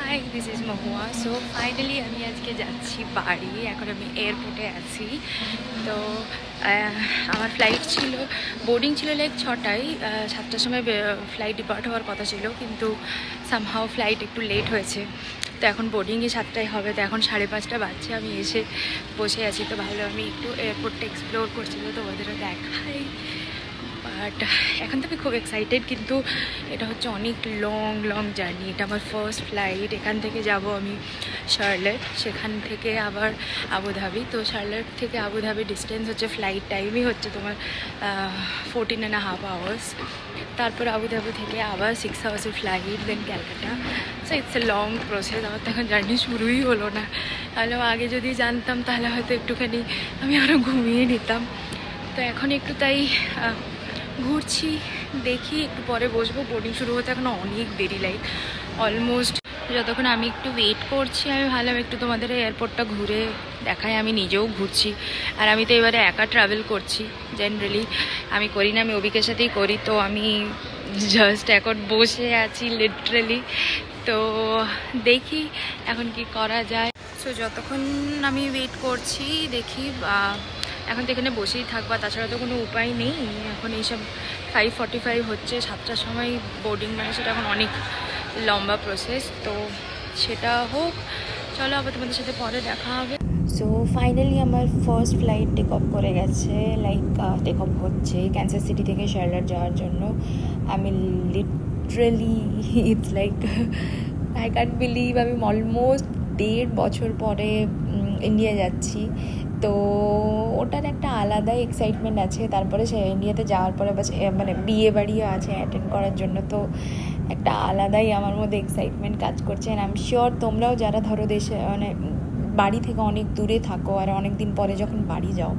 High, this is Mahua. So finally আমি আজকে যাচ্ছি বাড়ি। এখন আমি এয়ারপোর্টে আছি। তো আমার ফ্লাইট ছিল, বোর্ডিং ছিল লাইক 6টায়, 7টার সময় ফ্লাইট ডিপার্ট হওয়ার কথা ছিল, কিন্তু সামহাও ফ্লাইট একটু লেট হয়েছে। তো এখন বোর্ডিংয়ে 7টায় হবে, তো এখন 5:30 বাজছে। আমি এসে বসে আছি, তো ভালো আমি একটু এয়ারপোর্টটা এক্সপ্লোর করছি, তো তোমাদেরও দেখাই। বাট এখন তো আমি খুব এক্সাইটেড, কিন্তু এটা হচ্ছে অনেক লং জার্নি। এটা আমার ফার্স্ট ফ্লাইট। এখান থেকে যাব আমি শার্লেট, সেখান থেকে আবার আবুধাবি। তো শার্লেট থেকে আবুধাবি ডিস্টেন্স হচ্ছে, ফ্লাইট টাইমই হচ্ছে তোমার 14.5 আওয়ার্স। তারপর আবুধাবি থেকে আবার 6 আওয়ার্সের flight, then Calcutta. So it's a long process. আমার তো এখন জার্নি শুরুই হলো না। তাহলে আগে যদি জানতাম তাহলে হয়তো একটুখানি আমি আরও ঘুমিয়ে নিতাম। তো এখন একটু তাই ঘুরছি, দেখি একটু পরে বসবো। বোর্ডিং শুরু হতে এখন অনেক দেরি, লাইক অলমোস্ট। যতক্ষণ আমি একটু ওয়েট করছি, আমি ভাবলাম একটু তোমাদের এয়ারপোর্টটা ঘুরে দেখাই। আমি নিজেও ঘুরছি, আর আমি তো এবারে একা ট্রাভেল করছি। জেনারেলি আমি করি না, আমি অভিকের সাথেই করি। তো আমি জাস্ট এখন বসে আছি লিটারেলি। তো দেখি এখন কি করা যায়। সো যতক্ষণ আমি ওয়েট করছি দেখি, এখন তো এখানে বসেই থাকবা, তাছাড়া তো কোনো উপায় নেই। এখন এইসব 5:45 হচ্ছে, 7টার সময় বোর্ডিং, মানে সেটা এখন অনেক লম্বা প্রসেস। তো সেটা হোক, চলো আবার তোমাদের সাথে পরে দেখা হবে। সো ফাইনালি আমার ফার্স্ট ফ্লাইট টেক অফ করে গেছে, লাইক টেক অফ হচ্ছে ক্যান্সাস সিটি থেকে শার্লেট যাওয়ার জন্য। আমি literally it's like I can't believe আমি অলমোস্ট 1.5 বছর পরে ইন্ডিয়া যাচ্ছি। তো ওটার একটা আলাদাই এক্সাইটমেন্ট আছে। তারপরে সে ইন্ডিয়াতে যাওয়ার পরে মানে বিয়ে বাড়িও আছে অ্যাটেন্ড করার জন্য। তো একটা আলাদাই আমার মধ্যে এক্সাইটমেন্ট কাজ করছে। অ্যান্ড আই এম শিওর তোমরাও যারা ধরো দেশে মানে বাড়ি থেকে অনেক দূরে থাকো আর অনেক দিন পরে যখন বাড়ি যাও,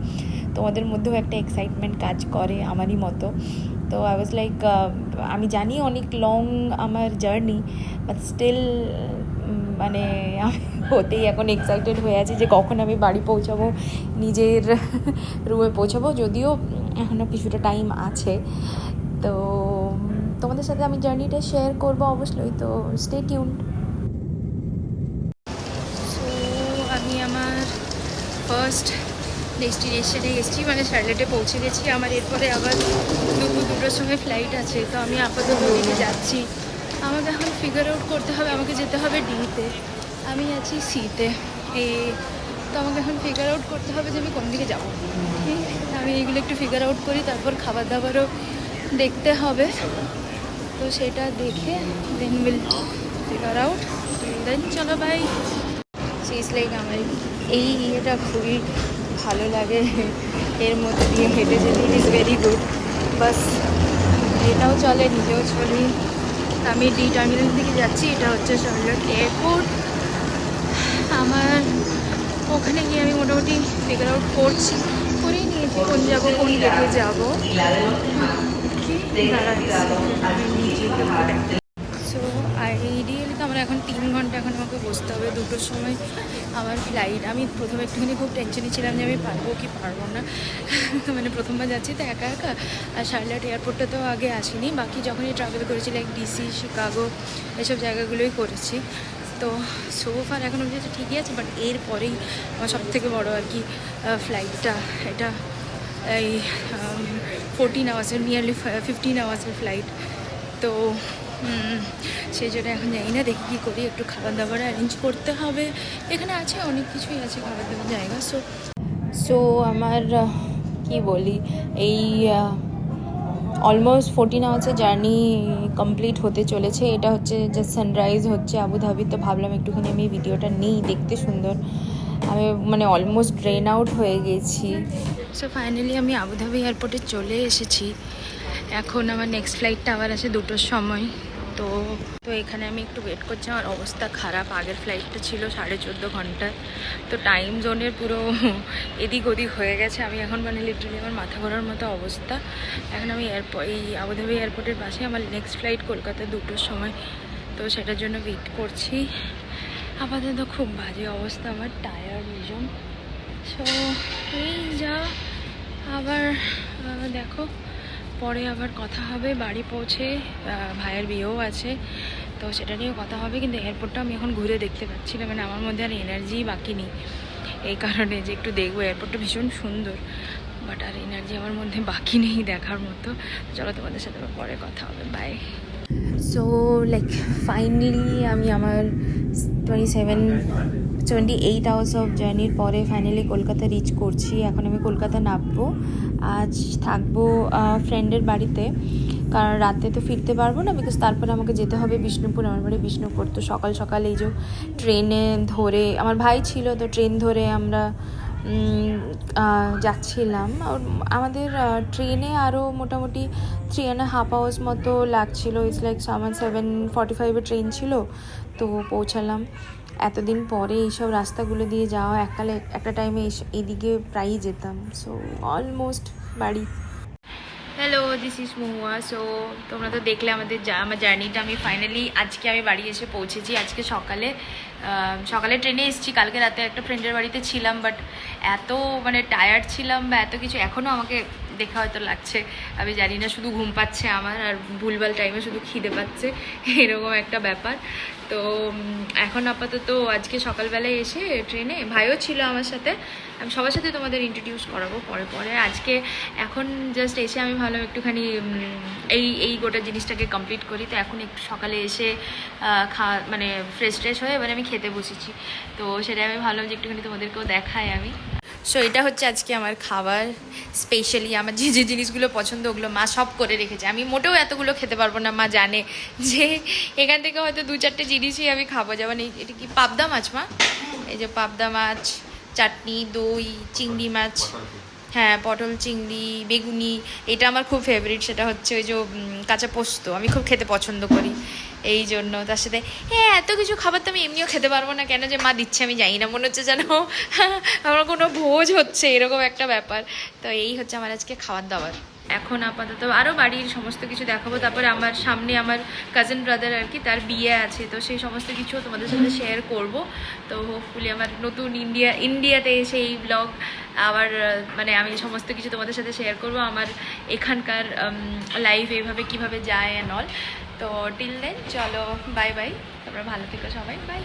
তোমাদের মধ্যেও একটা এক্সাইটমেন্ট কাজ করে আমারই মতো। তো আই ওয়াজ লাইক, আমি জানি অনেক লং আমার জার্নি, বাট স্টিল মানে আমি হতেই এখন এক্সাইটেড হয়ে আছি যে কখন আমি বাড়ি পৌঁছাবো, নিজের রুমে পৌঁছাবো। যদিও এখনও কিছুটা টাইম আছে, তো তোমাদের সাথে আমি জার্নিটা শেয়ার করবো অবশ্যই। তো স্টে টিউনড। সো আমি আমার ফার্স্ট ডেস্টিনেশনে এসেছি, মানে শার্লেটে পৌঁছে গেছি। আমার এরপরে আবার দুপুর 2টার সময় ফ্লাইট আছে। তো আমি আপাতত ওদিকে যাচ্ছি। আমাকে এখন ফিগার আউট করতে হবে, আমাকে যেতে হবে ডিতে, আমি আছি সিতে। তো আমাকে এখন ফিগার আউট করতে হবে যে আমি কোন দিকে যাবো। আমি এইগুলো একটু ফিগার আউট করি, তারপর খাবার দাবারও দেখতে হবে। তো সেটা দেখে দেন উইল ফিগার আউট, দেন চলো বাই। সিজ লাইক আমার এই ইয়েটা খুবই ভালো লাগে, এর মধ্যে দিয়ে হেঁটে যেতে ইট ইজ ভেরি গুড। বাস এটাও চলে, নিজেও চলি। আমি ডি টার্মিনাল থেকে যাচ্ছি, এটা হচ্ছে শার্লেট এয়ারপোর্ট। আমার ওখানে গিয়ে আমি মোটামুটি ফিগার আউট করেই নিয়েছি কোন যাবো, কোন গেটে যাবো। সো আইডিয়ালি তো আমার এখন 3 ঘন্টা এখন আমাকে বসতে হবে। 2টোর সময় আমার ফ্লাইট। আমি প্রথমে একটুখানি খুব টেনশনে ছিলাম যে আমি পারবো কি পারবো না। মানে প্রথমবার যাচ্ছি তো একা একা। আর শার্লেট এয়ারপোর্টটা তো আগে আসিনি, বাকি যখনই ট্রাভেল করেছি লাইক ডিসি, শিকাগো, এসব জায়গাগুলোই করেছি। তো সোফার এখন অবধি তো ঠিকই আছে, বাট এরপরেই আমার সবথেকে বড়ো আর কি ফ্লাইটটা। এটা এই 14 আওয়ার্সের, নিয়ারলি 15 আওয়ার্সের ফ্লাইট। তো সেই জন্য এখন জানি না, দেখি কী করি। একটু খাবার দাবার অ্যারেঞ্জ করতে হবে। এখানে আছে অনেক কিছুই আছে খাবার দাবার জায়গা। সো আমার কি বলি, এই অলমোস্ট 14 আওয়ার্সের জার্নি কমপ্লিট হতে চলেছে। এটা হচ্ছে যে সানরাইজ হচ্ছে আবুধাবি। তো ভাবলাম একটুখানি আমি ভিডিওটা নিই, দেখতে সুন্দর। আমি মানে অলমোস্ট ড্রেন আউট হয়ে গেছি। সো ফাইনালি আমি আবুধাবি এয়ারপোর্টে চলে এসেছি। এখন আমার নেক্সট ফ্লাইটটা আবার আছে 2টোর সময়। তো এখানে আমি একটু ওয়েট করছি। আমার অবস্থা খারাপ, আগের ফ্লাইটটা ছিল 14.5 ঘন্টা। তো টাইম জোনের পুরো এদিক ওদিক হয়ে গেছে। আমি এখন মানে লিটারালি আমার মাথা ঘোরার মতো অবস্থা। এখন আমি এই আবুধাবি এয়ারপোর্টের পাশে আমার নেক্সট ফ্লাইট কলকাতা 2টোর সময়। তো সেটার জন্য ওয়েট করছি। আপাতত খুব বাজে অবস্থা আমার, টায়ার্ড ভীষণ। সো এই যা, আবার দেখো পরে আবার কথা হবে বাড়ি পৌঁছে। ভাইয়ের বিয়েও আছে, তো সেটা নিয়েও কথা হবে। কিন্তু এয়ারপোর্টটা আমি এখন ঘুরে দেখতে পাচ্ছি না, মানে আমার মধ্যে আর এনার্জি বাকি নেই এই কারণে যে একটু দেখবো। এয়ারপোর্টটা ভীষণ সুন্দর, বাট আর এনার্জি আমার মধ্যে বাকি নেই দেখার মতো। চলো তোমাদের সাথে পরে কথা হবে, বাই। সো লাইক ফাইনালি আমি আমার 28 আওয়ার্স অফ জার্নির পরে ফাইনালি কলকাতা রিচ করছি। এখন আমি কলকাতা নামবো। আজ থাকবো ফ্রেন্ডের বাড়িতে, কারণ রাতে তো ফিরতে পারবো না, বিকজ তারপরে আমাকে যেতে হবে বিষ্ণুপুর। আমার বাড়ি বিষ্ণুপুর। তো সকাল সকাল এই যে ট্রেনে ধরে, আমার ভাই ছিল তো ট্রেন ধরে আমরা যাচ্ছিলাম। আমাদের ট্রেনে আরও মোটামুটি 3.5 আওয়ার্স মতো লাগছিলো। ইটস লাইক 7:45 ট্রেন ছিল, তো পৌঁছালাম। এতদিন পরে এইসব রাস্তাগুলো দিয়ে যাওয়া, এককালে একটা টাইমে এইদিকে প্রায়ই যেতাম। সো অলমোস্ট বাড়ি। Hello, this is Mahua. So তোমরা তো দেখলে আমার জার্নিটা। আমি ফাইনালি আজকে আমি বাড়ি এসে পৌঁছেছি। আজকে সকালে ট্রেনে এসেছি। কালকে রাতে একটা ফ্রেন্ডের বাড়িতে ছিলাম, বাট এত মানে টায়ার্ড ছিলাম বা এত কিছু, এখনও আমাকে দেখা হয়তো লাগছে আমি জানি না, শুধু ঘুম পাচ্ছে আমার, আর ভুলভাল টাইমে শুধু খিদে পাচ্ছে, এরকম একটা ব্যাপার। তো এখন আপাতত আজকে সকালবেলায় এসে ট্রেনে ভাইও ছিল আমার সাথে। আমি সবার সাথে তোমাদের ইন্ট্রোডিউস করাবো পরে পরে। আজকে এখন জাস্ট এসে আমি ভাবলাম একটুখানি এই গোটা জিনিসটাকে কমপ্লিট করি। তো এখন একটু সকালে এসে মানে ফ্রেশ হয়ে এবার আমি খেতে বসেছি। তো সেটাই আমি ভাবলাম যে একটুখানি তোমাদেরকেও দেখাই আমি। সো এটা হচ্ছে আজকে আমার খাবার। স্পেশালি আমার যে যে জিনিসগুলো পছন্দ ওগুলো মা সব করে রেখেছে। আমি মোটেও এতগুলো খেতে পারবো না, মা জানে যে এখান থেকে হয়তো 2-4টে জিনিসই আমি খাবো। যেমন এটা কি পাবদা মাছ মা? এই যে পাবদা মাছ, চাটনি, দই, চিংড়ি মাছ, হ্যাঁ পটল চিংড়ি, বেগুনি। এটা আমার খুব ফেভারিট। সেটা হচ্ছে ওই যে কাঁচা পোস্ত, আমি খুব খেতে পছন্দ করি এই জন্য। তার সাথে হ্যাঁ এত কিছু খাবার তো আমি এমনিও খেতে পারবো না, কেন যে মা দিচ্ছে আমি জানি না। মনে হচ্ছে যেন আমার কোনো ভোজ হচ্ছে, এরকম একটা ব্যাপার। তো এই হচ্ছে আমার আজকে খাবার দাবার। এখন আপাতত আরও বাড়ির সমস্ত কিছু দেখাবো। তারপরে আমার সামনে আমার কাজিন ব্রাদার আর কি, তার বিয়ে আছে, তো সেই সমস্ত কিছু তোমাদের সাথে শেয়ার করব। তো হোপফুলি আমার নতুন ইন্ডিয়াতে এসে এই ব্লগ আবার মানে আমি সমস্ত কিছু তোমাদের সাথে শেয়ার করব। আমার এখানকার লাইফ এইভাবে কিভাবে যায় অ্যান্ড অল। তো টিল দেন চলো বাই বাই, তোমরা ভালো থেকো সবাই, বাই।